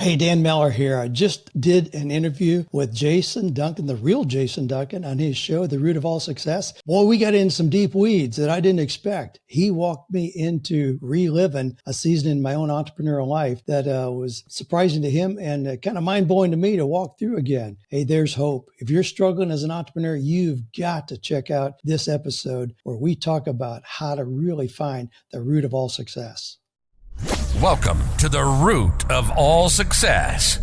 Hey, Dan Miller here. I just did an interview with Jason Duncan, the real Jason Duncan, on his show, The Root of All Success. Boy, we got in some deep weeds that I didn't expect. He walked me into reliving a season in my own entrepreneurial life that was surprising to him and kind of mind-blowing to me to walk through again. Hey, there's hope. If you're struggling as an entrepreneur, you've got to check out this episode where we talk about how to really find the root of all success. Welcome to the Root of All Success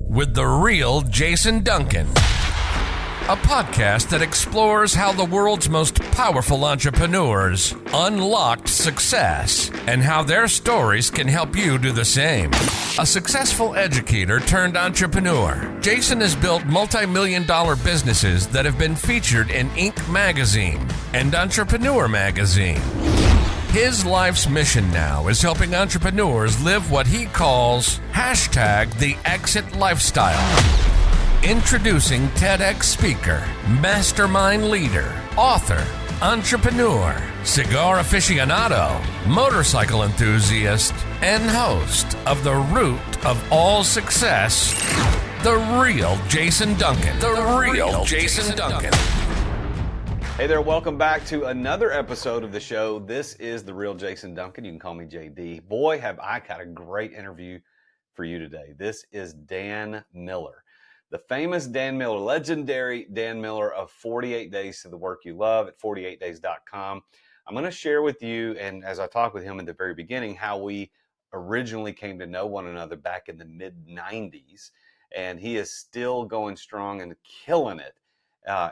with the real Jason Duncan, a podcast that explores how the world's most powerful entrepreneurs unlocked success and how their stories can help you do the same. A successful educator turned entrepreneur, Jason has built multi-million-dollar businesses that have been featured in Inc. magazine and Entrepreneur magazine. His life's mission now is helping entrepreneurs live what he calls #the exit lifestyle. Introducing TEDx speaker, mastermind leader, author, entrepreneur, cigar aficionado, motorcycle enthusiast, and host of The Root of All Success, the real Jason Duncan. The real Jason Duncan. Hey there, welcome back to another episode of the show. This is the real Jason Duncan. You can call me JD. Boy, have I got a great interview for you today. This is Dan Miller, the famous Dan Miller, legendary Dan Miller of 48 Days to the Work You Love at 48days.com. I'm going to share with you, and as I talked with him in the very beginning, how we originally came to know one another back in the mid-90s, and he is still going strong and killing it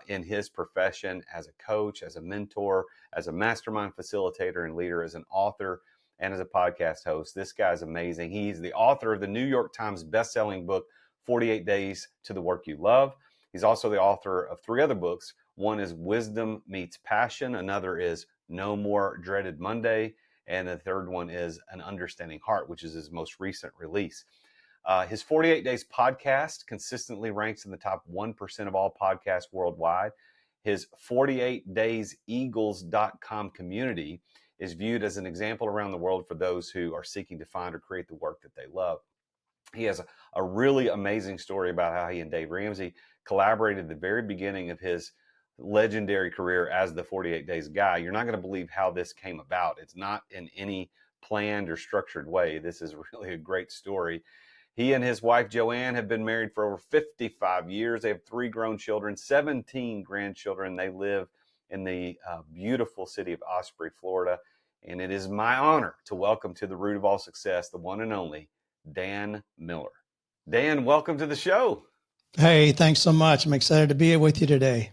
in his profession as a coach, as a mentor, as a mastermind facilitator and leader, as an author, and as a podcast host. This guy's amazing. He's the author of the New York Times bestselling book, 48 Days to the Work You Love. He's also the author of 3 other books. One is Wisdom Meets Passion. Another is No More Dreaded Monday. And the third one is An Understanding Heart, which is his most recent release. His 48 Days podcast consistently ranks in the top 1% of all podcasts worldwide. His 48dayseagles.com community is viewed as an example around the world for those who are seeking to find or create the work that they love. He has a really amazing story about how he and Dave Ramsey collaborated at the very beginning of his legendary career as the 48 Days guy. You're not going to believe how this came about. It's not in any planned or structured way. This is really a great story. He and his wife, Joanne, have been married for over 55 years. They have 3 grown children, 17 grandchildren. They live in the beautiful city of Osprey, Florida. And it is my honor to welcome to the Root of All Success, the one and only Dan Miller. Dan, welcome to the show. Hey, thanks so much. I'm excited to be here with you today.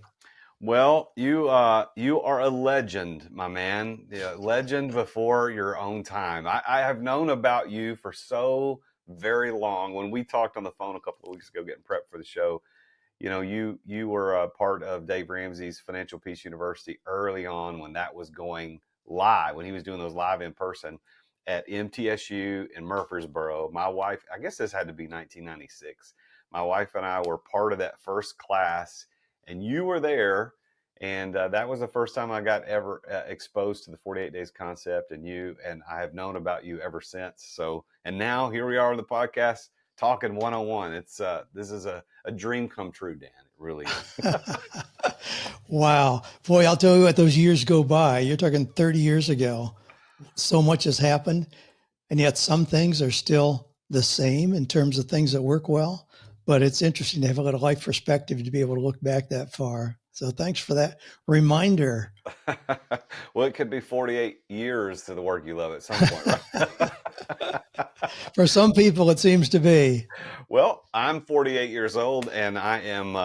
Well, you are a legend, my man. Yeah, legend before your own time. I have known about you for so very long. When we talked on the phone a couple of weeks ago getting prepped for the show, you know, you were a part of Dave Ramsey's Financial Peace University early on when that was going live, when he was doing those live in person at MTSU in Murfreesboro. My wife, I guess this had to be 1996. My wife and I were part of that first class, and you were there. And that was the first time I got ever exposed to the 48 Days concept, and I have known about you ever since. So, and now here we are on the podcast talking one-on-one. It's this is a dream come true, Dan. It really is. Wow. Boy, I'll tell you what, those years go by. You're talking 30 years ago. So much has happened, and yet some things are still the same in terms of things that work well. But it's interesting to have a little life perspective to be able to look back that far. So thanks for that reminder. Well, it could be 48 years to the work you love at some point, right? For some people, it seems to be. Well, I'm 48 years old, and I am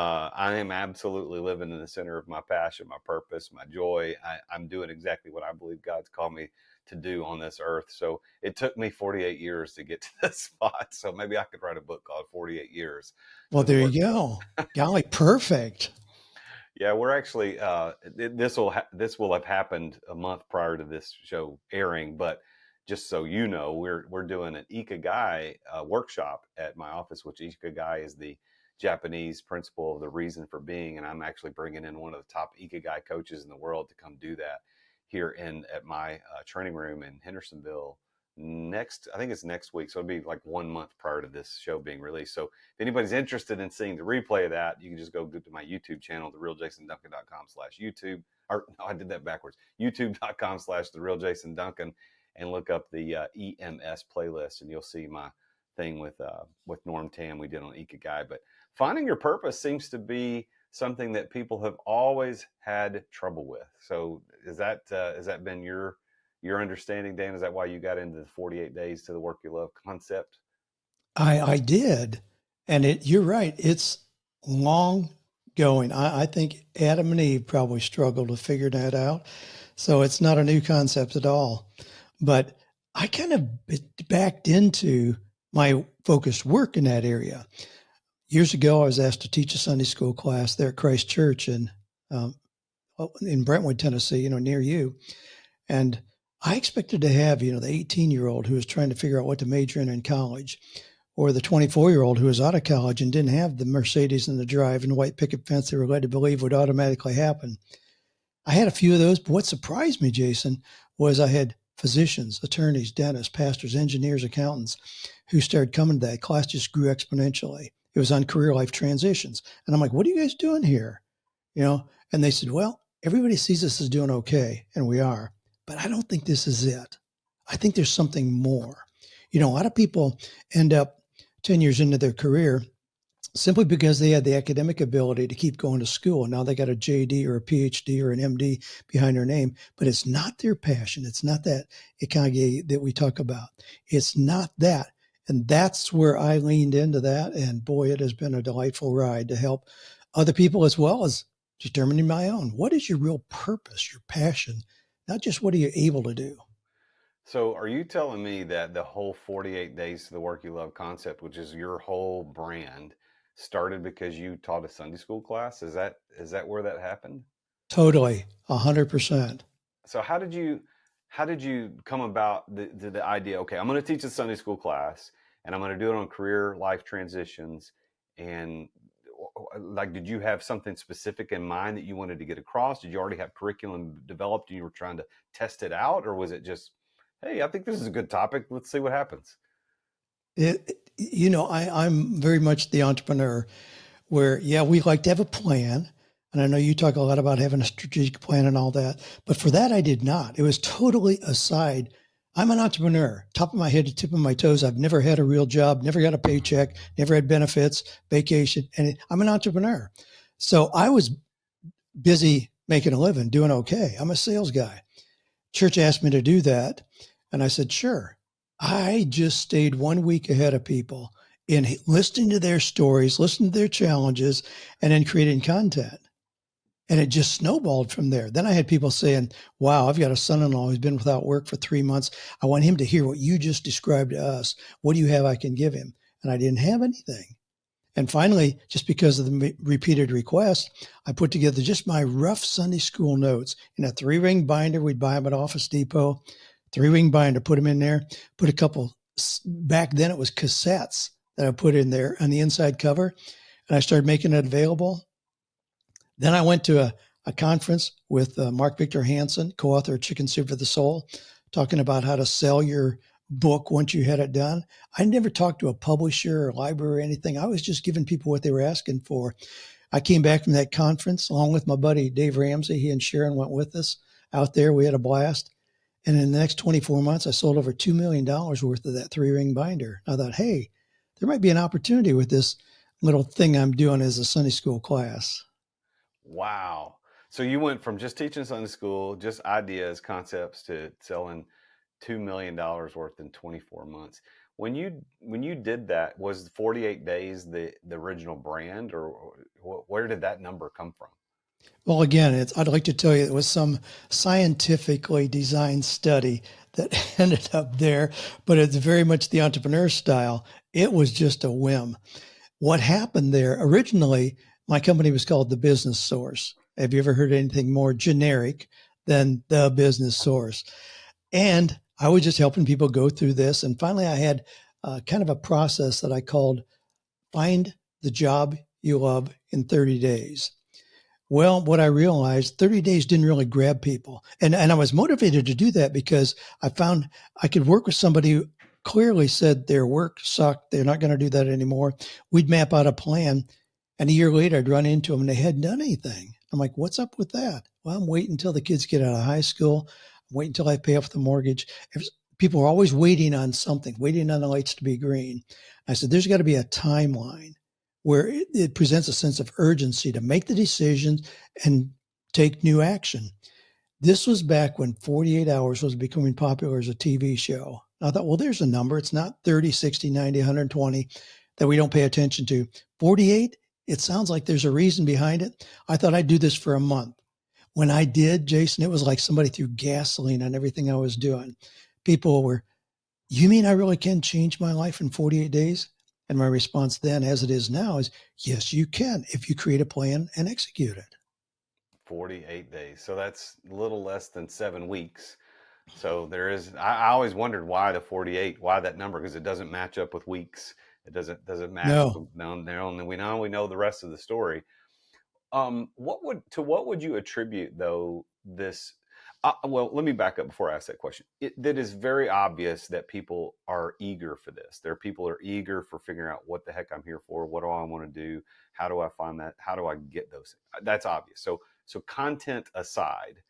absolutely living in the center of my passion, my purpose, my joy. I'm doing exactly what I believe God's called me to do on this earth. So it took me 48 years to get to this spot. So maybe I could write a book called 48 Years. Well, there you go. Golly, perfect. Yeah, we're actually this will have happened a month prior to this show airing, but just so you know, we're doing an Ikigai workshop at my office, which Ikigai is the Japanese principle of the reason for being, and I'm actually bringing in one of the top Ikigai coaches in the world to come do that here at my training room in Hendersonville, I think it's next week. So it'll be like 1 month prior to this show being released. So if anybody's interested in seeing the replay of that, you can just go to my YouTube channel, therealjasonduncan.com/YouTube. Or no, I did that backwards. YouTube.com/therealjasonduncan, and look up the EMS playlist, and you'll see my thing with Norm Tam we did on Ikigai. But finding your purpose seems to be something that people have always had trouble with. So has that been your understanding, Dan? Is that why you got into the 48 days to the work you love concept? I did. And you're right. It's long going. I think Adam and Eve probably struggled to figure that out. So it's not a new concept at all. But I kind of backed into my focused work in that area. Years ago, I was asked to teach a Sunday school class there at Christ Church in Brentwood, Tennessee, near you. And I expected to have, the 18-year-old who was trying to figure out what to major in college, or the 24-year-old who was out of college and didn't have the Mercedes and the drive and the white picket fence they were led to believe would automatically happen. I had a few of those, but what surprised me, Jason, was I had physicians, attorneys, dentists, pastors, engineers, accountants who started coming to that. Class just grew exponentially. It was on career life transitions. And I'm like, what are you guys doing here? And they said, well, everybody sees us as doing okay, and we are. But I don't think this is it. I think there's something more. A lot of people end up 10 years into their career simply because they had the academic ability to keep going to school. And now they got a JD or a PhD or an MD behind their name, but it's not their passion. It's not that ikigai that we talk about. It's not that. And that's where I leaned into that. And boy, it has been a delightful ride to help other people as well as determining my own. What is your real purpose, your passion? Not just what are you able to do. So are you telling me that the whole 48 days to the work you love concept, which is your whole brand, started because you taught a Sunday school class? Is that where that happened? Totally, 100%. So how did you come about the idea, okay, I'm going to teach a Sunday school class and I'm going to do it on career life transitions, and like, did you have something specific in mind that you wanted to get across? Did you already have curriculum developed and you were trying to test it out? Or was it just, hey, I think this is a good topic, let's see what happens? I'm very much the entrepreneur where, we like to have a plan. And I know you talk a lot about having a strategic plan and all that, but for that, I did not. It was totally aside. I'm an entrepreneur, top of my head to tip of my toes. I've never had a real job, never got a paycheck, never had benefits, vacation, and I'm an entrepreneur. So I was busy making a living, doing okay. I'm a sales guy. Church asked me to do that, and I said, sure. I just stayed 1 week ahead of people in listening to their stories, listening to their challenges, and then creating content. And it just snowballed from there. Then I had people saying, wow, I've got a son-in-law who's been without work for 3 months. I want him to hear what you just described to us. What do you have I can give him? And I didn't have anything. And finally, just because of the repeated requests, I put together just my rough Sunday school notes in a 3-ring binder. We'd buy them at Office Depot, 3-ring binder, put them in there, put a couple, back then it was cassettes that I put in there on the inside cover. And I started making it available. Then I went to a conference with Mark Victor Hansen, co-author of Chicken Soup for the Soul, talking about how to sell your book once you had it done. I never talked to a publisher or library or anything. I was just giving people what they were asking for. I came back from that conference along with my buddy Dave Ramsey. He and Sharon went with us out there. We had a blast. And in the next 24 months, I sold over $2 million worth of that 3-ring binder. I thought, hey, there might be an opportunity with this little thing I'm doing as a Sunday school class. Wow. So you went from just teaching Sunday school, just ideas, concepts, to selling $2 million worth in 24 months. When you did that, was 48 days the original brand, or where did that number come from? Well, again, I'd like to tell you it was some scientifically designed study that ended up there, but it's very much the entrepreneur style. It was just a whim. What happened there, originally, my company was called The Business Source. Have you ever heard anything more generic than The Business Source? And I was just helping people go through this. And finally, I had kind of a process that I called Find the Job You Love in 30 Days, Well, what I realized, 30 days didn't really grab people. And I was motivated to do that because I found I could work with somebody who clearly said their work sucked. They're not going to do that anymore. We'd map out a plan. And a year later, I'd run into them and they hadn't done anything. I'm like, what's up with that? Well, I'm waiting until the kids get out of high school. I'm waiting until I pay off the mortgage. People are always waiting on something, waiting on the lights to be green. I said, there's got to be a timeline where it presents a sense of urgency to make the decisions and take new action. This was back when 48 Hours was becoming popular as a TV show. I thought, well, there's a number. It's not 30, 60, 90, 120 that we don't pay attention to. 48, it sounds like there's a reason behind it. I thought I'd do this for a month. When I did, Jason, it was like somebody threw gasoline on everything I was doing. People were, you mean I really can change my life in 48 days? And my response then, as it is now, is yes, you can if you create a plan and execute it. 48 days. So that's a little less than 7 weeks. So there is, I always wondered why the 48, why that number, because it doesn't match up with weeks. It doesn't match. No. We know the rest of the story. What would you attribute though this? Well, let me back up before I ask that question. That is very obvious that people are eager for this. People are eager for figuring out what the heck I'm here for. What do I want to do? How do I find that? How do I get those? That's obvious. So content aside,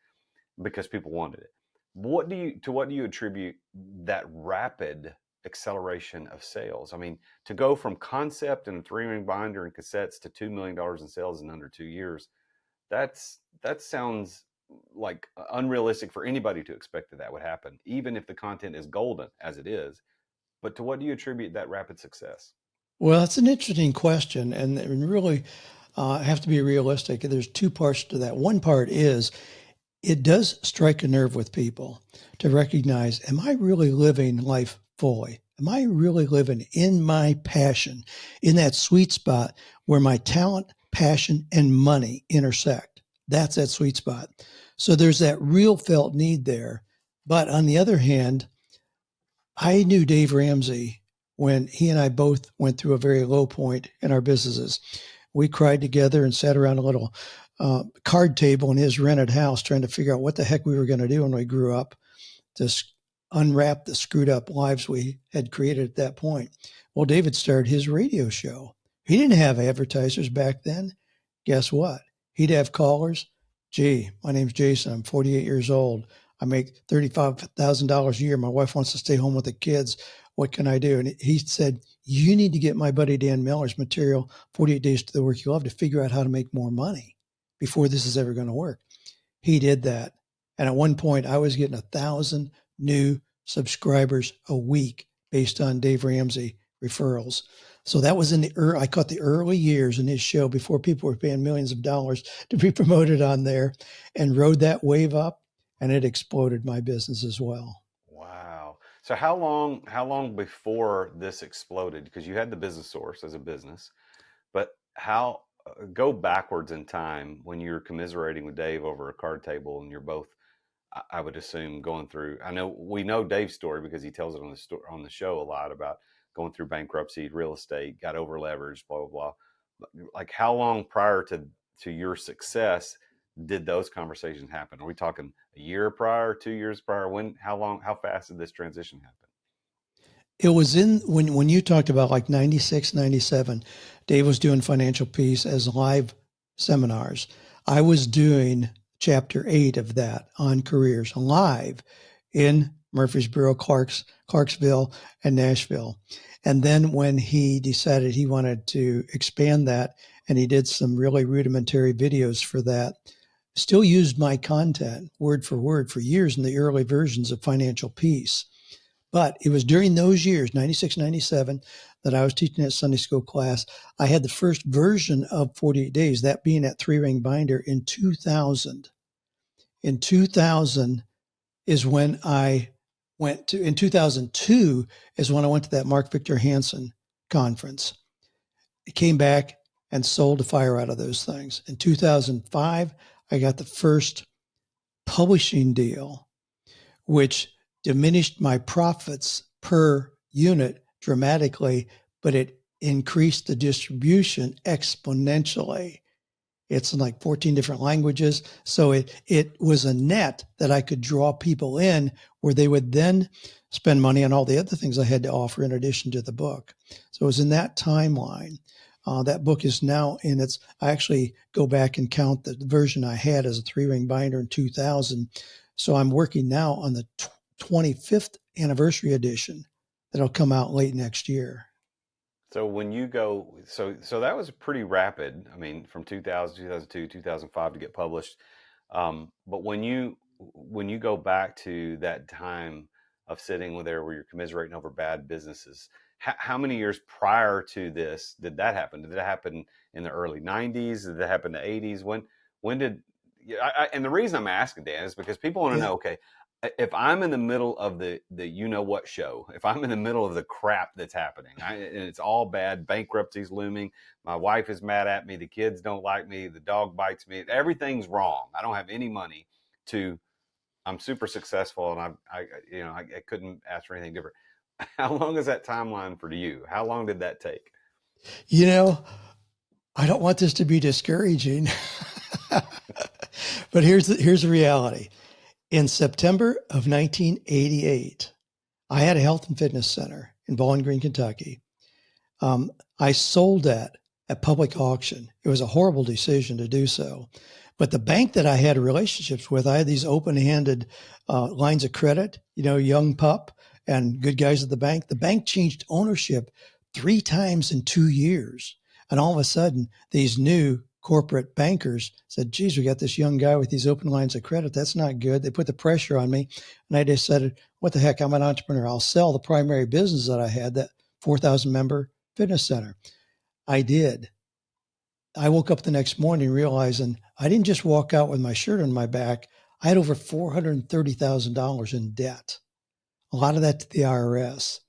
because people wanted it, what do you attribute that rapid acceleration of sales? I mean, to go from concept and a 3-ring binder and cassettes to $2 million in sales in under 2 years, that sounds like unrealistic for anybody to expect that would happen, even if the content is golden as it is. But to what do you attribute that rapid success? Well, it's an interesting question, and really have to be realistic. There's two parts to that. One part is it does strike a nerve with people to recognize, am I really living life fully? Am I really living in my passion, in that sweet spot where my talent, passion, and money intersect? That's that sweet spot. So there's that real felt need there. But on the other hand, I knew Dave Ramsey when he and I both went through a very low point in our businesses. We cried together and sat around a little card table in his rented house trying to figure out what the heck we were going to do when we grew up to unwrap the screwed up lives we had created at that point. Well, David started his radio show. He didn't have advertisers back then. Guess what? He'd have callers. Gee, my name's Jason. I'm 48 years old. I make $35,000 a year. My wife wants to stay home with the kids. What can I do? And he said, you need to get my buddy Dan Miller's material, 48 Days to the Work You Love, to figure out how to make more money before this is ever going to work. He did that. And at one point, I was getting 1,000 new subscribers a week based on Dave Ramsey referrals. So that was I caught the early years in his show before people were paying millions of dollars to be promoted on there, and rode that wave up, and it exploded my business as well. Wow. So how long before this exploded? Because you had the Business Source as a business, but go backwards in time when you're commiserating with Dave over a card table and you're both, I would assume, going through, we know Dave's story because he tells it on the show a lot about going through bankruptcy, real estate, got over leveraged, blah, blah, blah. Like how long prior to your success did those conversations happen? Are we talking a year prior, 2 years prior? How fast did this transition happen? It was when you talked about like 96, 97, Dave was doing Financial Peace as live seminars. I was doing chapter 8 of that on careers live in Murfreesboro, Clarksville, and Nashville. And then when he decided he wanted to expand that, and he did some really rudimentary videos for that, still used my content word for word for years in the early versions of Financial Peace. But it was during those years, 96, 97, that I was teaching that Sunday school class. I had the first version of 48 Days, that being at 3-ring binder in 2000. In 2000 is when in 2002 is when I went to that Mark Victor Hansen conference. It came back and sold the fire out of those things. In 2005, I got the first publishing deal, which diminished my profits per unit dramatically, but it increased the distribution exponentially. It's in like 14 different languages. So it was a net that I could draw people in where they would then spend money on all the other things I had to offer in addition to the book. So it was in that timeline. That book is now I actually go back and count the version I had as a 3-ring binder in 2000. So I'm working now on the 25th anniversary edition that'll come out late next year. So when you go, so that was pretty rapid. I mean, from 2000, 2002, 2005 to get published. But when you go back to that time of sitting there where you're commiserating over bad businesses, how many years prior to this did that happen? Did that happen in the early 90s? Did that happen in the 80s? When did, and the reason I'm asking, Dan, is because people want to know, okay, if I'm in the middle of the you know what show, if I'm in the middle of the crap that's happening, and it's all bad, bankruptcy's looming, my wife is mad at me, the kids don't like me, the dog bites me, everything's wrong. I don't have any money I'm super successful, and I couldn't ask for anything different. How long is that timeline for you? How long did that take? I don't want this to be discouraging, but here's the reality. In September of 1988, I had a health and fitness center in Bowling Green, Kentucky. I sold that at public auction. It was a horrible decision to do so. But the bank that I had relationships with, I had these open-handed lines of credit, young pup and good guys at the bank. The bank changed ownership 3 times in 2 years. And all of a sudden, these new corporate bankers said, geez, we got this young guy with these open lines of credit. That's not good. They put the pressure on me. And I decided, what the heck, I'm an entrepreneur. I'll sell the primary business that I had, that 4,000 member fitness center. I did. I woke up the next morning realizing I didn't just walk out with my shirt on my back. I had over $430,000 in debt. A lot of that to the IRS.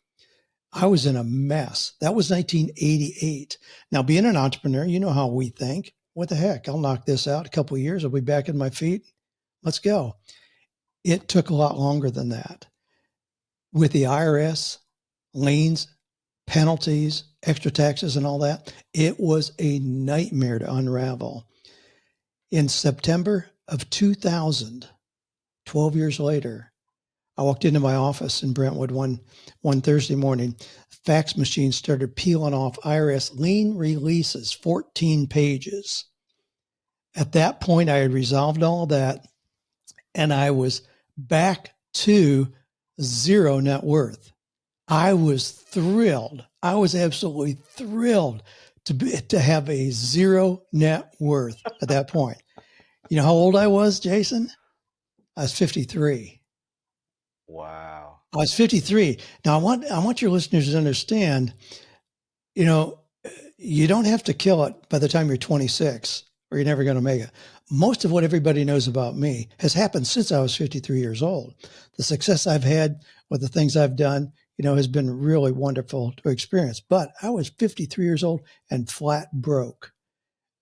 I was in a mess. That was 1988. Now, being an entrepreneur, you know how we think. What the heck? I'll knock this out. A couple of years, I'll be back on my feet. Let's go. It took a lot longer than that. With the IRS, liens, penalties, extra taxes, and all that, it was a nightmare to unravel. In September of 2000, 12 years later, I walked into my office in Brentwood one Thursday morning. Fax machine started peeling off IRS lien releases, 14 pages. At that point, I had resolved all that, and I was back to zero net worth. I was thrilled. I was absolutely thrilled to have a zero net worth at that point. You know how old I was, Jason? I was 53. Wow. I was 53. Now I want your listeners to understand, you don't have to kill it by the time you're 26 or you're never going to make it. Most of what everybody knows about me has happened since I was 53 years old. The success I've had with the things I've done, has been really wonderful to experience. But I was 53 years old and flat broke.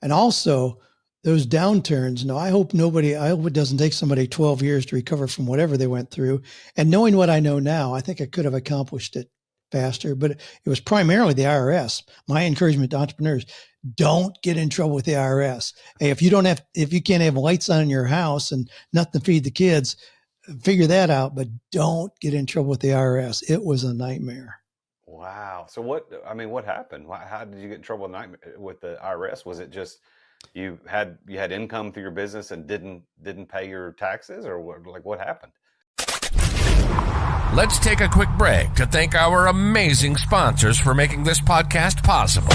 And also those downturns, I hope it doesn't take somebody 12 years to recover from whatever they went through. And knowing what I know now, I think I could have accomplished it faster, but it was primarily the IRS. My encouragement to entrepreneurs, don't get in trouble with the IRS. Hey, if you can't have lights on in your house and nothing to feed the kids, figure that out, but don't get in trouble with the IRS. It was a nightmare. Wow. So what happened? How did you get in trouble with the IRS? Was it just you had income through your business and didn't pay your taxes, or what happened? Let's take a quick break to thank our amazing sponsors for making this podcast possible.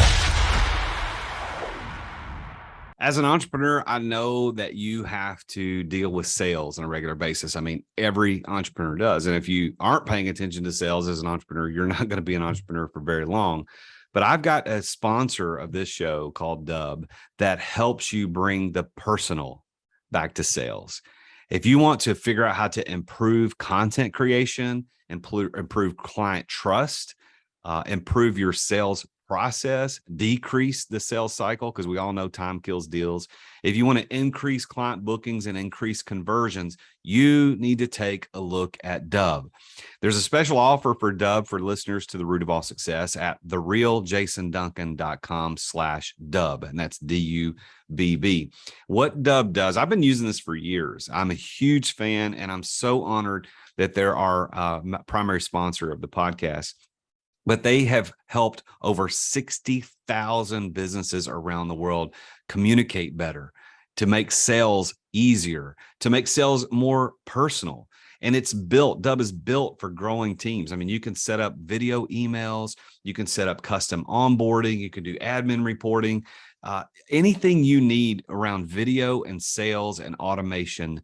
As an entrepreneur, I know that you have to deal with sales on a regular basis. I mean, every entrepreneur does. And if you aren't paying attention to sales as an entrepreneur, you're not going to be an entrepreneur for very long. But I've got a sponsor of this show called Dub that helps you bring the personal back to sales. If you want to figure out how to improve content creation, improve client trust, improve your sales process, decrease the sales cycle, because we all know time kills deals. If you want to increase client bookings and increase conversions, you need to take a look at Dub. There's a special offer for Dub for listeners to The Root of All Success at therealjasonduncan.com/Dub. And that's DUBB. What Dub does, I've been using this for years. I'm a huge fan, and I'm so honored that they're our primary sponsor of the podcast. But they have helped over 60,000 businesses around the world communicate better, to make sales easier, to make sales more personal. And Dub is built for growing teams. I mean, you can set up video emails, you can set up custom onboarding, you can do admin reporting, anything you need around video and sales and automation.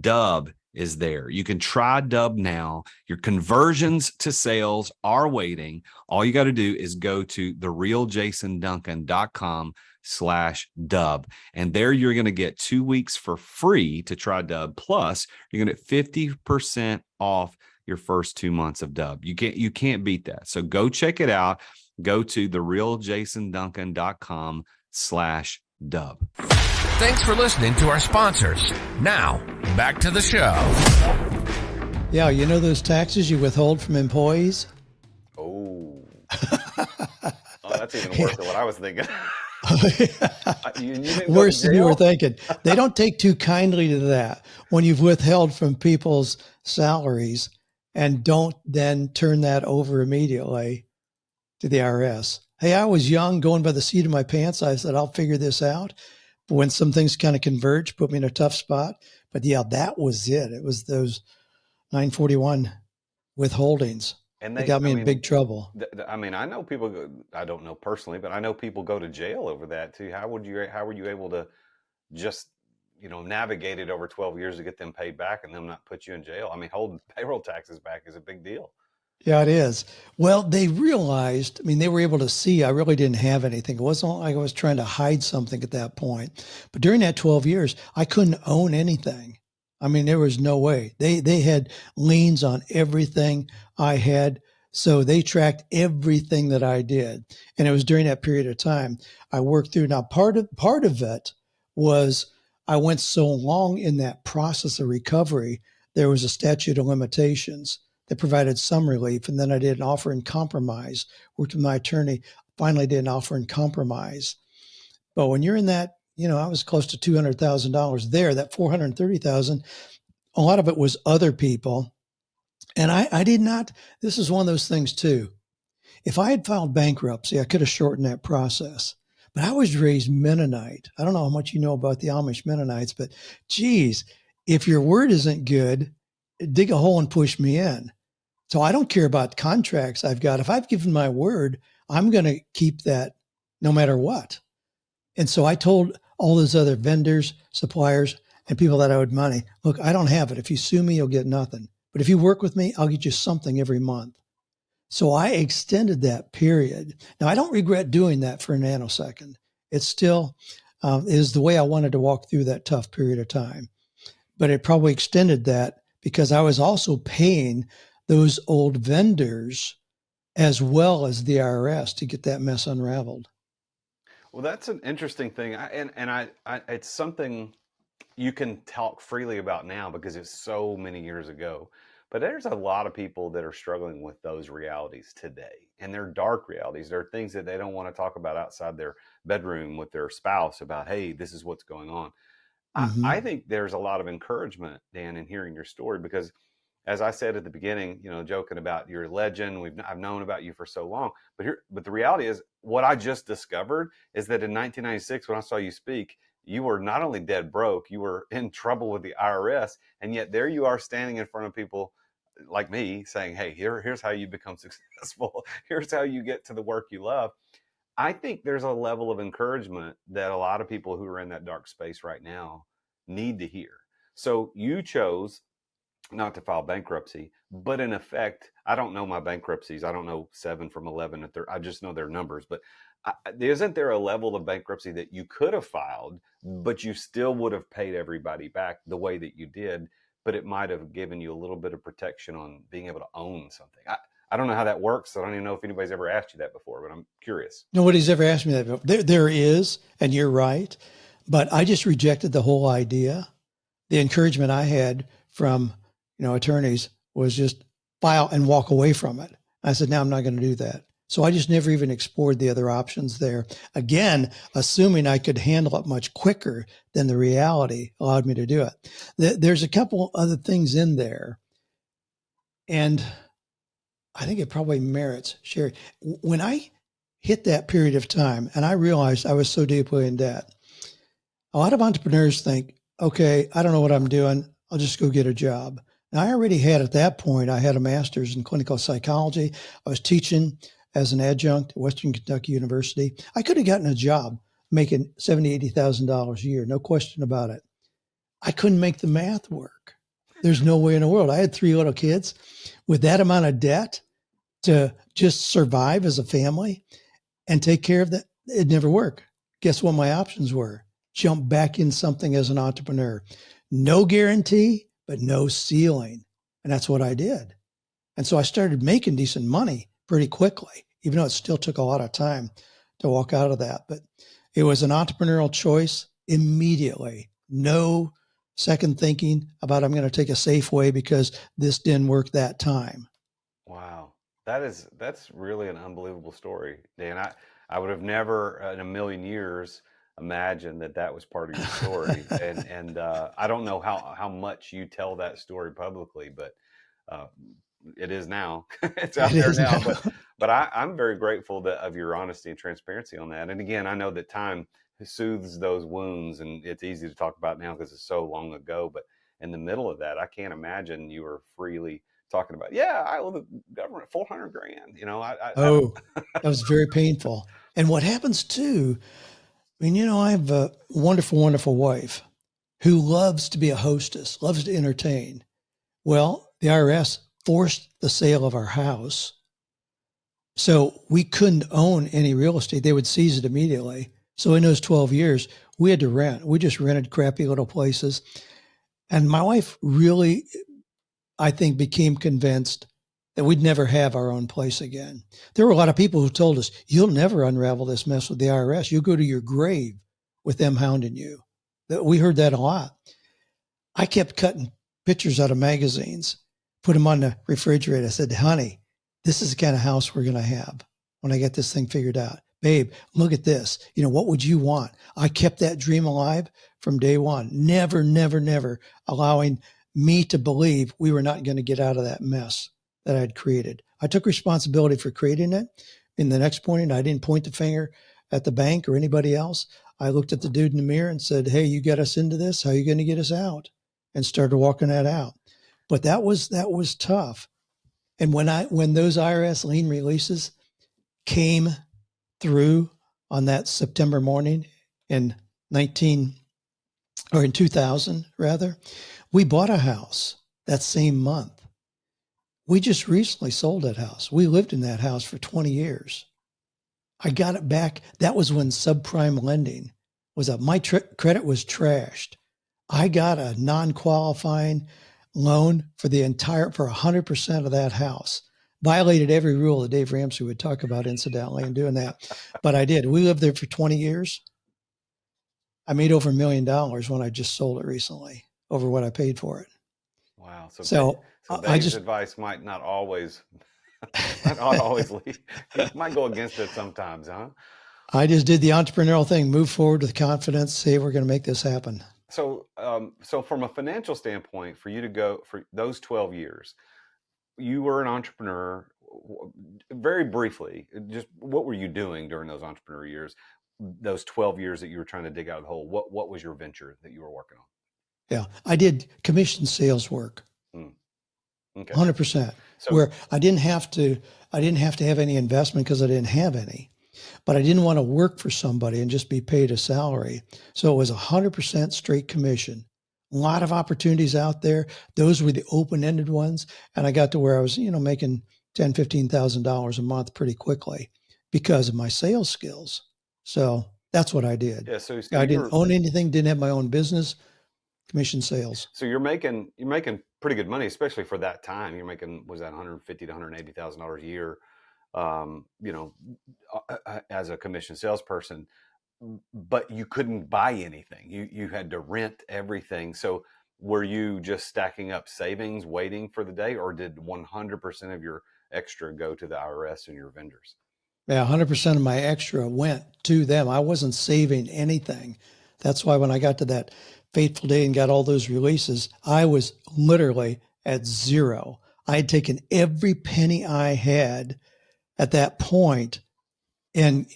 Dub is there. You can try Dub now. Your conversions to sales are waiting. All you got to do is go to therealjasonduncan.com/Dub. And there you're going to get 2 weeks for free to try Dub. Plus, you're going to get 50% off your first 2 months of Dub. You can't beat that. So go check it out. Go to therealjasonduncan.com/Dub. Thanks for listening to our sponsors. Now, back to the show. Yeah, you know those taxes you withhold from employees? Oh, that's even worse than what I was thinking. Worse than you were thinking. They don't take too kindly to that when you've withheld from people's salaries and don't then turn that over immediately to the IRS. Hey, I was young, going by the seat of my pants. I said, I'll figure this out. But when some things kind of converge, put me in a tough spot. But yeah, that was it. It was those 941 withholdings. And they got me in big trouble. I mean, I know people, I don't know personally, but I know people go to jail over that too. How were you able to just, navigate it over 12 years to get them paid back and them not put you in jail? I mean, holding payroll taxes back is a big deal. Yeah, it is. Well, they realized, they were able to see I really didn't have anything. It wasn't like I was trying to hide something at that point. But during that 12 years, I couldn't own anything. There was no way. They had liens on everything I had. So they tracked everything that I did. And it was during that period of time I worked through. Now, part of it was I went so long in that process of recovery, there was a statute of limitations that provided some relief. And then I did an offer in compromise, worked with my attorney, finally did an offer in compromise. But when you're in that, I was close to $200,000 there, that $430,000, a lot of it was other people. And I did not, this is one of those things too. If I had filed bankruptcy, I could have shortened that process. But I was raised Mennonite. I don't know how much you know about the Amish Mennonites, but geez, if your word isn't good, dig a hole and push me in. So I don't care about contracts I've got. If I've given my word, I'm going to keep that no matter what. And so I told all those other vendors, suppliers, and people that I owed money, look, I don't have it. If you sue me, you'll get nothing. But if you work with me, I'll get you something every month. So I extended that period. Now, I don't regret doing that for a nanosecond. It still is the way I wanted to walk through that tough period of time. But it probably extended that because I was also paying those old vendors as well as the IRS to get that mess unraveled. Well, that's an interesting thing. It's something you can talk freely about now because it's so many years ago. But there's a lot of people that are struggling with those realities today, and they're dark realities. They're things that they don't want to talk about outside their bedroom with their spouse about, hey, this is what's going on. Mm-hmm. I think there's a lot of encouragement, Dan, in hearing your story because, as I said at the beginning, joking about your legend, I've known about you for so long. But the reality is, what I just discovered is that in 1996, when I saw you speak, you were not only dead broke, you were in trouble with the IRS, and yet there you are standing in front of people like me saying, hey, here's how you become successful. Here's how you get to the work you love. I think there's a level of encouragement that a lot of people who are in that dark space right now need to hear. So you chose not to file bankruptcy, but in effect, I don't know my bankruptcies. I don't know 7 from 11 to 30. I just know their numbers. But isn't there a level of bankruptcy that you could have filed, but you still would have paid everybody back the way that you did, but it might have given you a little bit of protection on being able to own something? I don't know how that works. So I don't even know if anybody's ever asked you that before, but I'm curious. Nobody's ever asked me that before. There is, and you're right, but I just rejected the whole idea. The encouragement I had from, attorneys was just file and walk away from it. I said, no, I'm not going to do that. So I just never even explored the other options there. Again, assuming I could handle it much quicker than the reality allowed me to do it. There's a couple other things in there, and I think it probably merits sharing. When I hit that period of time and I realized I was so deeply in debt, a lot of entrepreneurs think, okay, I don't know what I'm doing. I'll just go get a job. Now, I already had at that point, I had a master's in clinical psychology. I was teaching as an adjunct at Western Kentucky University. I could have gotten a job making $70,000, $80,000 a year, no question about it. I couldn't make the math work. There's no way in the world. I had 3 little kids with that amount of debt to just survive as a family and take care of that. It'd never work. Guess what my options were? Jump back in something as an entrepreneur. No guarantee, but no ceiling. And that's what I did. And so I started making decent money pretty quickly, even though it still took a lot of time to walk out of that. But it was an entrepreneurial choice immediately. No second thinking about I'm going to take a safe way because this didn't work that time. Wow. That's really an unbelievable story, Dan. I would have never in a million years imagined that was part of your story. and I don't know how much you tell that story publicly, but it is now. It's out there now. But I'm very grateful of your honesty and transparency on that. And again, I know that time soothes those wounds, and it's easy to talk about now because it's so long ago. But in the middle of that, I can't imagine you were freely talking about, I owe the government $400,000. That was very painful. And what happens too, I have a wonderful, wonderful wife who loves to be a hostess, loves to entertain. Well, the IRS forced the sale of our house. So we couldn't own any real estate. They would seize it immediately. So in those 12 years, we had to rent. We just rented crappy little places. And my wife really, I think, became convinced that we'd never have our own place again. There were a lot of people who told us, you'll never unravel this mess with the IRS. You'll go to your grave with them hounding you. We heard that a lot. I kept cutting pictures out of magazines, put them on the refrigerator. I said, honey, this is the kind of house we're going to have when I get this thing figured out. Babe, look at this. What would you want? I kept that dream alive from day one. Never, never, never allowing me to believe we were not going to get out of that mess that I'd created. I took responsibility for creating it. In the next point, I didn't point the finger at the bank or anybody else. I looked at the dude in the mirror and said, hey, you got us into this. How are you going to get us out? And started walking that out. But that was tough. And when those IRS lien releases came through on that September morning in 2000 rather, we bought a house that same month. We just recently sold that house. We lived in that house for 20 years. I got it back. That was when subprime lending was up. My credit was trashed. I got a non-qualifying loan for 100% of that house. Violated every rule that Dave Ramsey would talk about, incidentally, in doing that. But I did. We lived there for 20 years. I made over $1 million when I just sold it recently, over what I paid for it. Wow. So Dave's advice might not always lead. It might go against it sometimes, huh? I just did the entrepreneurial thing, move forward with confidence, say we're going to make this happen. So from a financial standpoint, for you to go for those 12 years, you were an entrepreneur. Very briefly, just what were you doing during those entrepreneur years, those 12 years that you were trying to dig out of the hole? What was your venture that you were working on? Yeah, I did commission sales work. Okay. 100%. Where I didn't have to have any investment because I didn't have any, but I didn't want to work for somebody and just be paid a salary. So it was 100% straight commission. A lot of opportunities out there. Those were the open-ended ones. And I got to where I was, making $10,000, $15,000 a month pretty quickly because of my sales skills. So that's what I did. Yeah. So I didn't own anything, didn't have my own business, commission sales. So you're making pretty good money, especially for that time. You're making, was that 150 to $180,000 a year, as a commission salesperson, but you couldn't buy anything. You had to rent everything. So were you just stacking up savings, waiting for the day, or did 100% of your extra go to the IRS and your vendors? Yeah, 100% of my extra went to them. I wasn't saving anything. That's why when I got to that fateful day and got all those releases, I was literally at zero. I had taken every penny I had at that point and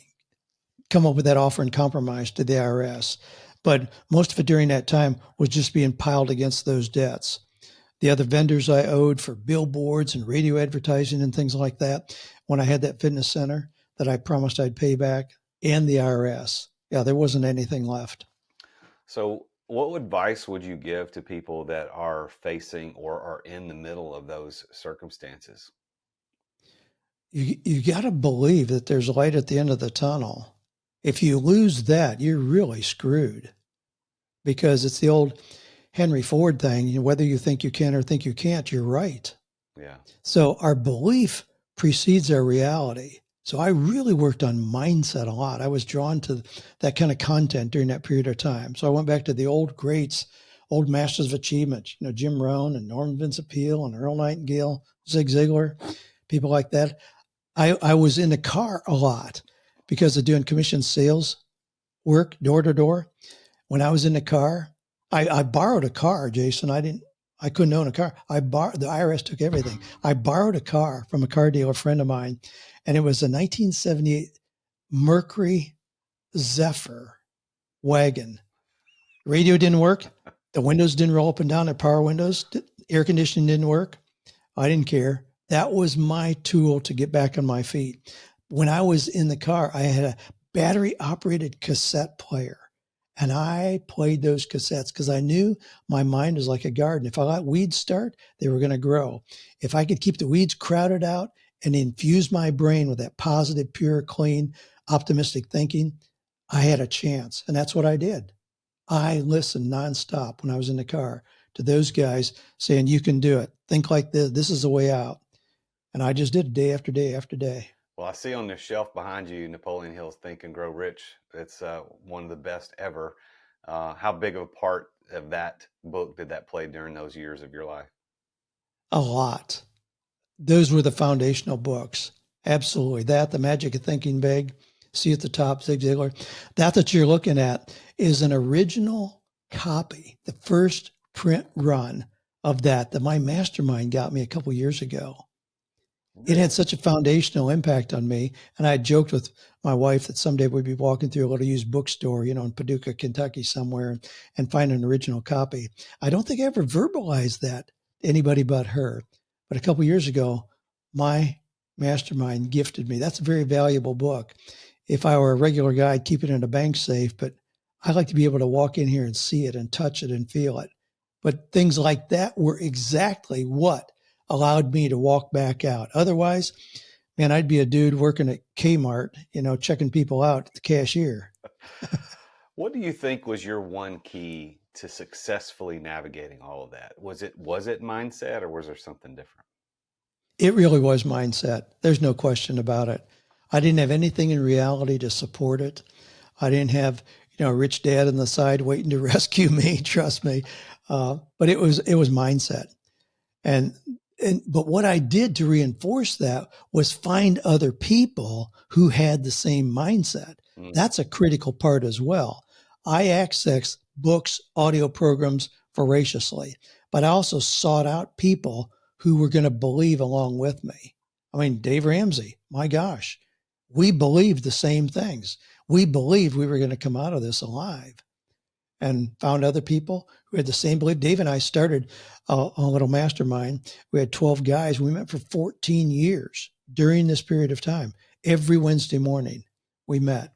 come up with that offer and compromise to the IRS. But most of it during that time was just being piled against those debts. The other vendors I owed for billboards and radio advertising and things like that, when I had that fitness center that I promised I'd pay back, and the IRS. Yeah, there wasn't anything left. So what advice would you give to people that are facing or are in the middle of those circumstances? You got to believe that there's light at the end of the tunnel. If you lose that, you're really screwed, because it's the old Henry Ford thing. Whether you think you can or think you can't, you're right. Yeah. So our belief precedes our reality. So I really worked on mindset a lot. I was drawn to that kind of content during that period of time. So I went back to the old greats, old masters of achievement, Jim Rohn and Norman Vincent Peale and Earl Nightingale, Zig Ziglar, people like that. I was in the car a lot because of doing commission sales work door to door. When I was in the car, I borrowed a car, Jason. I couldn't own a car. The IRS took everything. I borrowed a car from a car dealer friend of mine, and it was a 1978 Mercury Zephyr wagon. Radio didn't work. The windows didn't roll up and down. The power windows, air conditioning didn't work. I didn't care. That was my tool to get back on my feet. When I was in the car, I had a battery operated cassette player. And I played those cassettes because I knew my mind was like a garden. If I let weeds start, they were going to grow. If I could keep the weeds crowded out and infuse my brain with that positive, pure, clean, optimistic thinking, I had a chance. And that's what I did. I listened nonstop when I was in the car to those guys saying, you can do it. Think like this. This is the way out. And I just did day after day after day. Well, I see on the shelf behind you, Napoleon Hill's Think and Grow Rich. It's one of the best ever. How big of a part of that book did that play during those years of your life? A lot. Those were the foundational books. Absolutely. That, The Magic of Thinking Big, see at the top, Zig Ziglar. That you're looking at is an original copy, the first print run of that my mastermind got me a couple years ago. It had such a foundational impact on me. And I joked with my wife that someday we'd be walking through a little used bookstore, in Paducah, Kentucky somewhere, and find an original copy. I don't think I ever verbalized that to anybody but her. But a couple of years ago, my mastermind gifted me. That's a very valuable book. If I were a regular guy, I'd keep it in a bank safe, but I like to be able to walk in here and see it and touch it and feel it. But things like that were exactly what allowed me to walk back out. Otherwise, man, I'd be a dude working at Kmart, checking people out at the cashier. What do you think was your one key to successfully navigating all of that? Was it mindset, or was there something different? It really was mindset. There's no question about it. I didn't have anything in reality to support it. I didn't have, a rich dad on the side waiting to rescue me. Trust me. But it was mindset. But what I did to reinforce that was find other people who had the same mindset. That's a critical part as well. I access books, audio programs voraciously, but I also sought out people who were going to believe along with me. I mean, Dave Ramsey, my gosh, we believed the same things. We believed we were going to come out of this alive, and found other people who had the same belief. Dave and I started a little mastermind. We had 12 guys. We met for 14 years during this period of time. Every Wednesday morning we met,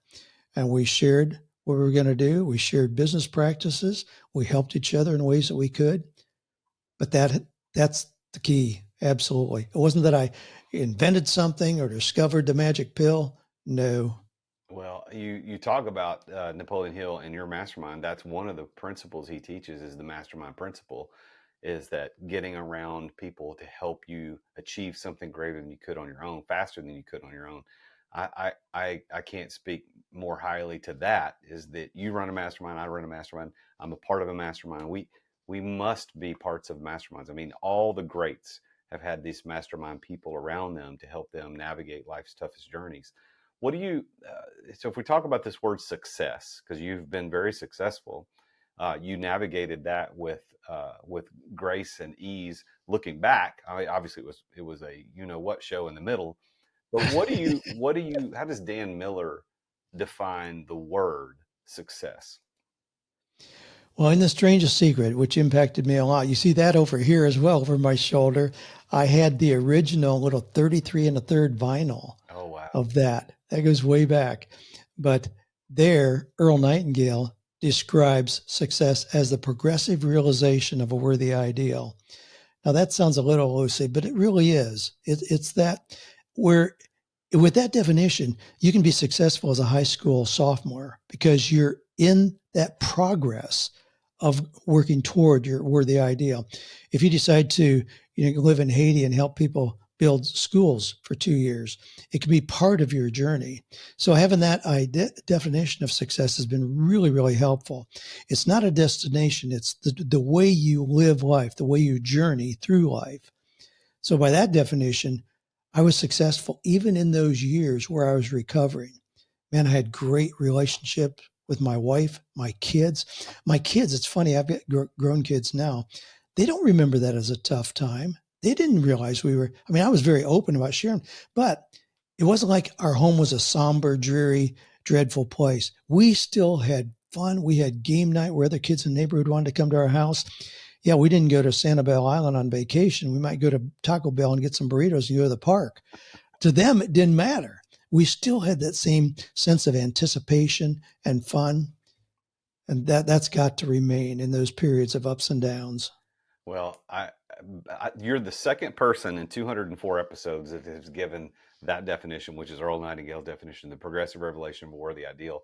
and we shared what we were going to do. We shared business practices. We helped each other in ways that we could. But that's the key. Absolutely. It wasn't that I invented something or discovered the magic pill. No. Well, you talk about Napoleon Hill in your mastermind. That's one of the principles he teaches, is the mastermind principle. is that getting around people to help you achieve something greater than you could on your own, faster than you could on your own. I can't speak more highly to that, is that you run a mastermind, I run a mastermind, I'm a part of a mastermind. We must be parts of masterminds. I mean, all the greats have had these mastermind people around them to help them navigate life's toughest journeys. What do you, so if we talk about this word success, because you've been very successful, you navigated that with grace and ease. Looking back, I mean, obviously it was a what show in the middle. But how does Dan Miller define the word success? Well, in The Strangest Secret, which impacted me a lot, you see that over here as well, over my shoulder. I had the original little 33 and a third vinyl Oh wow! of that. That goes way back. But there, Earl Nightingale describes success as the progressive realization of a worthy ideal. Now, that sounds a little elusive, but it really is. It's that where, with that definition, you can be successful as a high school sophomore because you're in that progress of working toward your worthy ideal. If you decide to live in Haiti and help people build schools for 2 years, it can be part of your journey. So having that definition of success has been really, really helpful. It's not a destination. It's the way you live life, the way you journey through life. So by that definition, I was successful even in those years where I was recovering. Man, I had great relationships with my wife, my kids. My kids, it's funny, I've got grown kids now. They don't remember that as a tough time. They didn't realize I was very open about sharing, but it wasn't like our home was a somber, dreary, dreadful place. We still had fun. We had game night where other kids in the neighborhood wanted to come to our house. Yeah, we didn't go to Sanibel Island on vacation. We might go to Taco Bell and get some burritos and go to the park. To them, it didn't matter. We still had that same sense of anticipation and fun. And that's got to remain in those periods of ups and downs. Well, you're the second person in 204 episodes that has given that definition, which is Earl Nightingale's definition, the progressive revelation of a worthy ideal.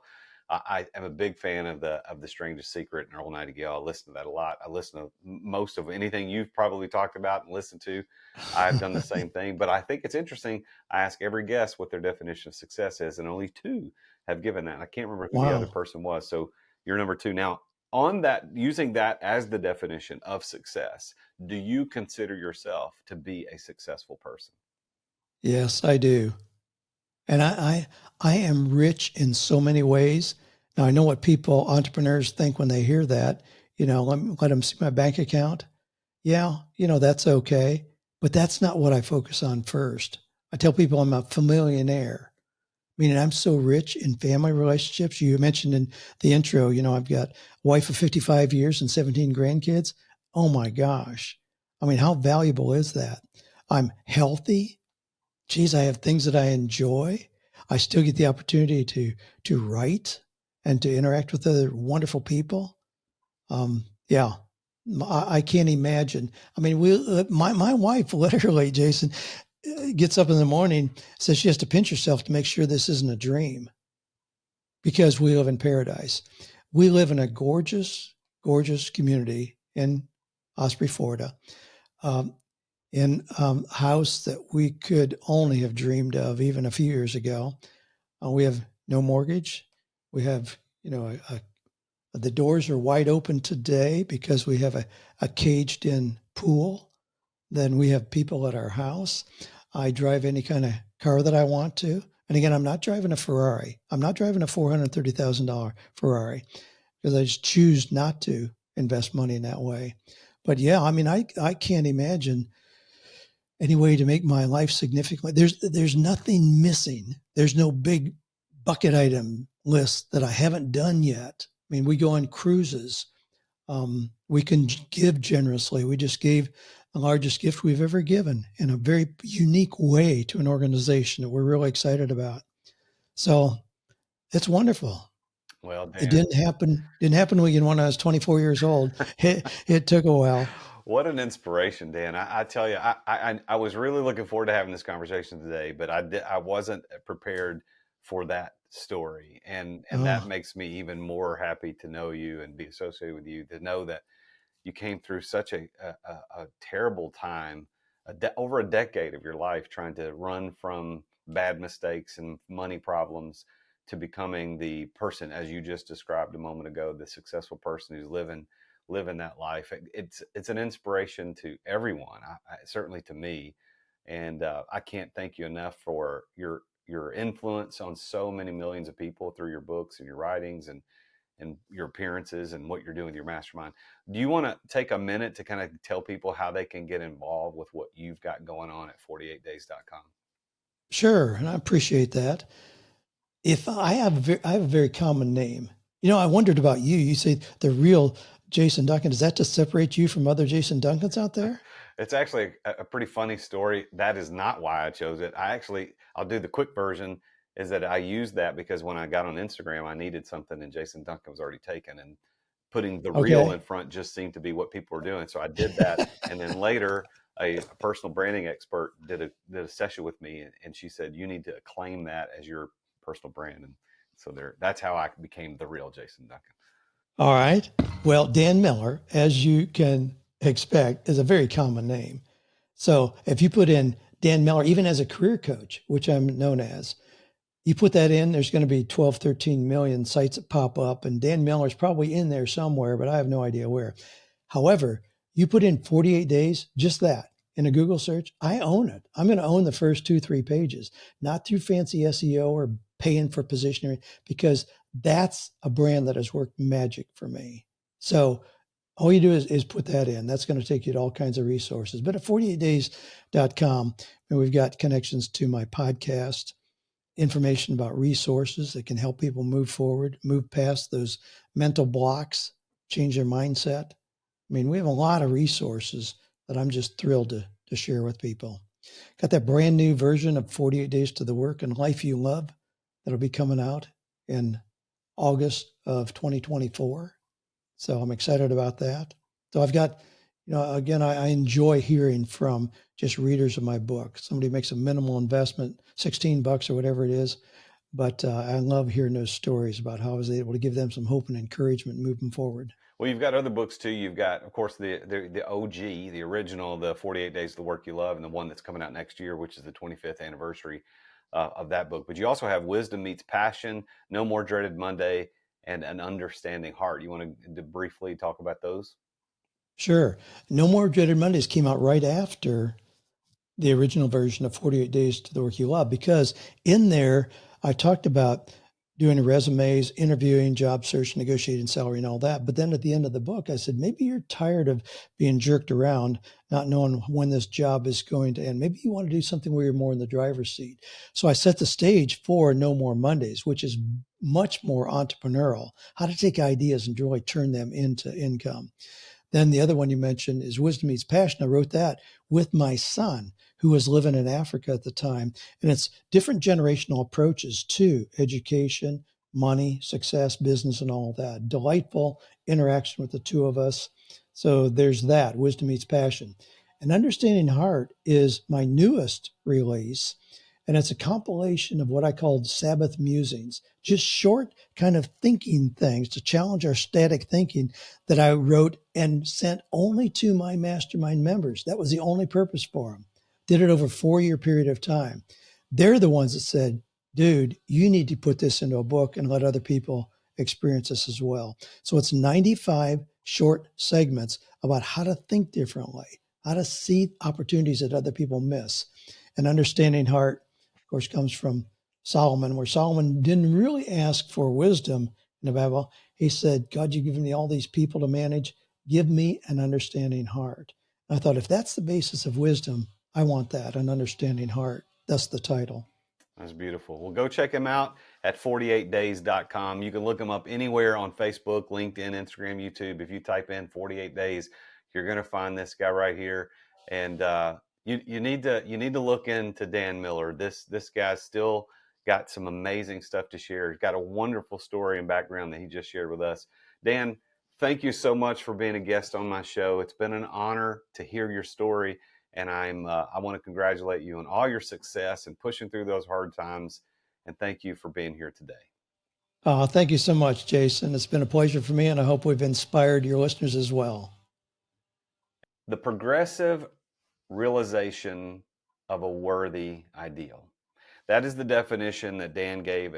I am a big fan of the Strangest Secret and Earl Nightingale. I listen to that a lot. I listen to most of anything you've probably talked about and listened to. I've done the same thing, but I think it's interesting. I ask every guest what their definition of success is, and only two have given that. I can't remember who the other person was. So you're number two. Now, on that, using that as the definition of success, do you consider yourself to be a successful person? Yes, I do. And I am rich in so many ways. Now, I know what entrepreneurs think when they hear that, let them see my bank account. Yeah, that's okay. But that's not what I focus on first. I tell people I'm a familionaire, meaning I'm so rich in family relationships. You mentioned in the intro, I've got a wife of 55 years and 17 grandkids. Oh my gosh. I mean, how valuable is that? I'm healthy. Geez, I have things that I enjoy. I still get the opportunity to write and to interact with other wonderful people. Yeah, I can't imagine. I mean, my wife literally, Jason, gets up in the morning, says she has to pinch herself to make sure this isn't a dream, because we live in paradise. We live in a gorgeous, gorgeous community in Osprey, Florida. In a house that we could only have dreamed of even a few years ago. We have no mortgage. We have, the doors are wide open today because we have a caged in pool. Then we have people at our house. I drive any kind of car that I want to. And again, I'm not driving a Ferrari. I'm not driving a $430,000 Ferrari because I just choose not to invest money in that way. But yeah, I mean, I can't imagine any way to make my life significant. There's nothing missing. There's no big bucket item list that I haven't done yet. I mean, we go on cruises. We can give generously. We just gave the largest gift we've ever given in a very unique way to an organization that we're really excited about. So it's wonderful. Well, Dan, it didn't happen when I was 24 years old. It took a while. What an inspiration, Dan. I tell you, I was really looking forward to having this conversation today, but I wasn't prepared for that story. And that makes me even more happy to know you and be associated with you, to know that, you came through such a terrible time, over a decade of your life trying to run from bad mistakes and money problems to becoming the person, as you just described a moment ago, the successful person who's living that life. It's an inspiration to everyone, certainly to me, and I can't thank you enough for your influence on so many millions of people through your books and your writings and your appearances and what you're doing with your mastermind. Do you want to take a minute to kind of tell people how they can get involved with what you've got going on at 48days.com? Sure, and I appreciate that. If I have a very common name. I wondered about you. You say the real Jason Duncan. Does that just separate you from other Jason Duncans out there? It's actually a pretty funny story. That is not why I chose it. I'll do the quick version, is that I used that because when I got on Instagram, I needed something and Jason Duncan was already taken, and putting the real in front just seemed to be what people were doing. So I did that. And then later, a personal branding expert did a session with me, and she said, you need to claim that as your personal brand. And so that's how I became the real Jason Duncan. All right. Well, Dan Miller, as you can expect, is a very common name. So if you put in Dan Miller, even as a career coach, which I'm known as, you put that in, there's going to be 12, 13 million sites that pop up, and Dan Miller's probably in there somewhere, but I have no idea where. However, you put in 48 days, just that, in a Google search, I own it. I'm going to own the first 2-3 pages, not through fancy SEO or paying for positioning, because that's a brand that has worked magic for me. So all you do is put that in. That's going to take you to all kinds of resources. But at 48days.com, and we've got connections to my podcast, information about resources that can help people move forward, move past those mental blocks, change their mindset. I mean, we have a lot of resources that I'm just thrilled to share with people. Got that brand new version of 48 Days to the Work and Life You Love that'll be coming out in August of 2024. So I'm excited about that. So I've got, again, I enjoy hearing from just readers of my book. Somebody makes a minimal investment, $16 or whatever it is. But I love hearing those stories about how I was able to give them some hope and encouragement moving forward. Well, you've got other books too. You've got, of course, the OG, the original, the 48 Days of the Work You Love, and the one that's coming out next year, which is the 25th anniversary of that book. But you also have Wisdom Meets Passion, No More Dreaded Monday, and An Understanding Heart. You want to briefly talk about those? Sure. No More Dreaded Mondays came out right after the original version of 48 Days to the Work You Love, because in there, I talked about doing resumes, interviewing, job search, negotiating salary and all that. But then at the end of the book, I said, maybe you're tired of being jerked around, not knowing when this job is going to end. Maybe you want to do something where you're more in the driver's seat. So I set the stage for No More Mondays, which is much more entrepreneurial, how to take ideas and really turn them into income. Then the other one you mentioned is Wisdom Meets Passion. I wrote that with my son, who was living in Africa at the time. And it's different generational approaches to education, money, success, business, and all that. Delightful interaction with the two of us. So there's that, Wisdom Meets Passion. And Understanding Heart is my newest release. And it's a compilation of what I called Sabbath musings, just short kind of thinking things to challenge our static thinking that I wrote and sent only to my mastermind members. That was the only purpose for them. Did it over a 4-year period of time. They're the ones that said, dude, you need to put this into a book and let other people experience this as well. So it's 95 short segments about how to think differently, how to see opportunities that other people miss. And Understanding Heart, of course, comes from Solomon, where Solomon didn't really ask for wisdom in the Bible. He said, God, you've given me all these people to manage. Give me an understanding heart. And I thought, if that's the basis of wisdom, I want that, an understanding heart. That's the title. That's beautiful. Well, go check him out at 48days.com. You can look him up anywhere on Facebook, LinkedIn, Instagram, YouTube. If you type in 48 Days, you're going to find this guy right here. And you need to look into Dan Miller. This guy's still got some amazing stuff to share. He's got a wonderful story and background that he just shared with us. Dan, thank you so much for being a guest on my show. It's been an honor to hear your story. And I want to congratulate you on all your success and pushing through those hard times. And thank you for being here today. Thank you so much, Jason. It's been a pleasure for me, and I hope we've inspired your listeners as well. The progressive realization of a worthy ideal. That is the definition that Dan gave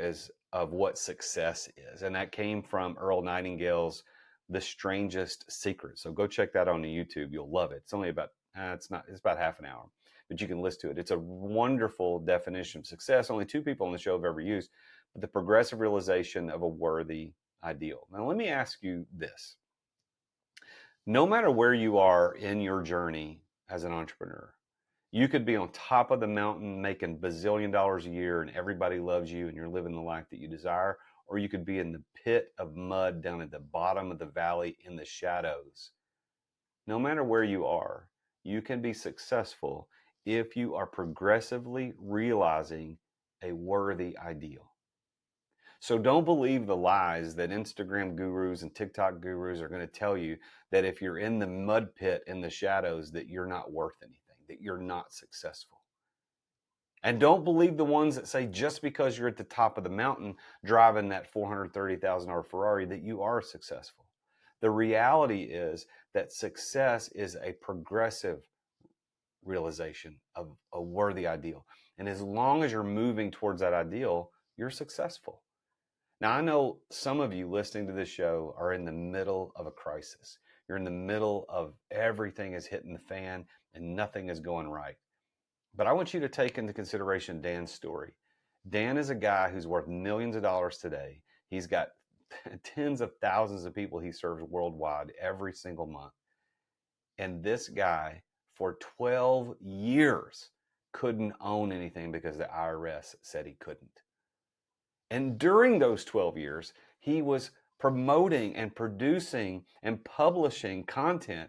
of what success is. And that came from Earl Nightingale's The Strangest Secret. So go check that on the YouTube. You'll love it. It's only about, it's about half an hour, but you can listen to it. It's a wonderful definition of success. Only 2 people on the show have ever used, but the progressive realization of a worthy ideal. Now, let me ask you this. No matter where you are in your journey as an entrepreneur, you could be on top of the mountain making bazillion dollars a year and everybody loves you and you're living the life that you desire, or you could be in the pit of mud down at the bottom of the valley in the shadows. No matter where you are, you can be successful if you are progressively realizing a worthy ideal. So don't believe the lies that Instagram gurus and TikTok gurus are going to tell you that if you're in the mud pit in the shadows that you're not worth anything, that you're not successful. And don't believe the ones that say just because you're at the top of the mountain driving that $430,000 Ferrari that you are successful. The reality is that success is a progressive realization of a worthy ideal. And as long as you're moving towards that ideal, you're successful. Now, I know some of you listening to this show are in the middle of a crisis. You're in the middle of everything is hitting the fan and nothing is going right. But I want you to take into consideration Dan's story. Dan is a guy who's worth millions of dollars today. He's got tens of thousands of people he serves worldwide every single month. And this guy, for 12 years, couldn't own anything because the IRS said he couldn't. And during those 12 years, he was promoting and producing and publishing content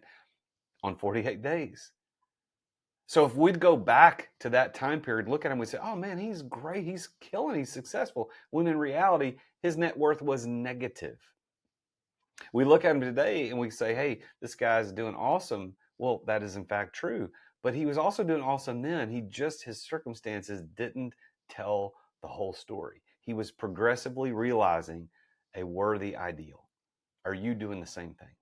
on 48 days. So if we'd go back to that time period, look at him, we'd say, oh man, he's great, he's killing, he's successful. When in reality, his net worth was negative. We look at him today and we say, hey, this guy's doing awesome. Well, that is in fact true. But he was also doing awesome then. His circumstances didn't tell the whole story. He was progressively realizing a worthy ideal. Are you doing the same thing?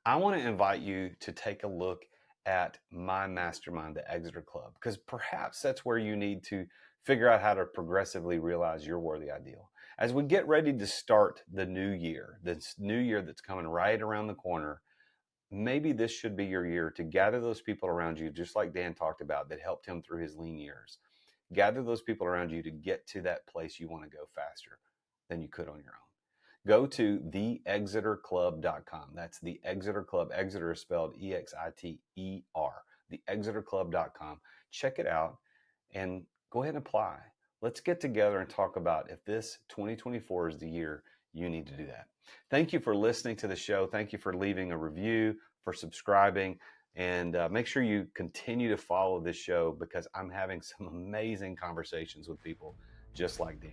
I want to invite you to take a look at my mastermind, the Exeter Club, because perhaps that's where you need to figure out how to progressively realize your worthy ideal. As we get ready to start the new year, this new year that's coming right around the corner, maybe this should be your year to gather those people around you, just like Dan talked about, that helped him through his lean years. Gather those people around you to get to that place you want to go faster than you could on your own. Go to theexeterclub.com. That's the Exeter Club. Exeter is spelled EXITER. Theexeterclub.com. Check it out and go ahead and apply. Let's get together and talk about if this 2024 is the year you need to do that. Thank you for listening to the show. Thank you for leaving a review, for subscribing. And make sure you continue to follow this show because I'm having some amazing conversations with people just like Dan.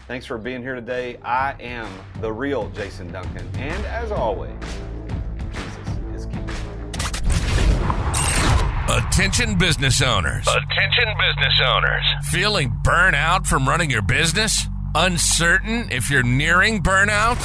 Thanks for being here today. I am the real Jason Duncan. And as always, Jesus is king. Attention business owners. Attention business owners. Feeling burnout from running your business? Uncertain if you're nearing burnout?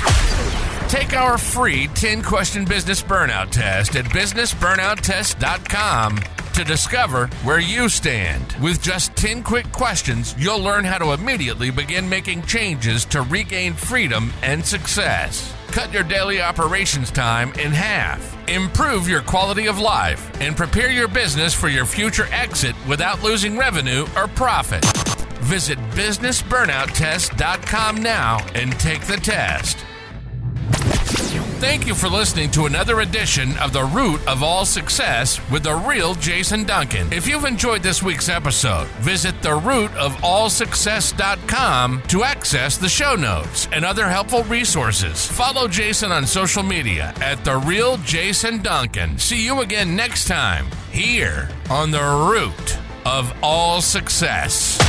Take our free 10-question business burnout test at businessburnouttest.com to discover where you stand. With just 10 quick questions, you'll learn how to immediately begin making changes to regain freedom and success. Cut your daily operations time in half. Improve your quality of life and prepare your business for your future exit without losing revenue or profit. Visit businessburnouttest.com now and take the test. Thank you for listening to another edition of The Root of All Success with the real Jason Duncan. If you've enjoyed this week's episode, visit therootofallsuccess.com to access the show notes and other helpful resources. Follow Jason on social media at The Real Jason Duncan. See you again next time here on The Root of All Success.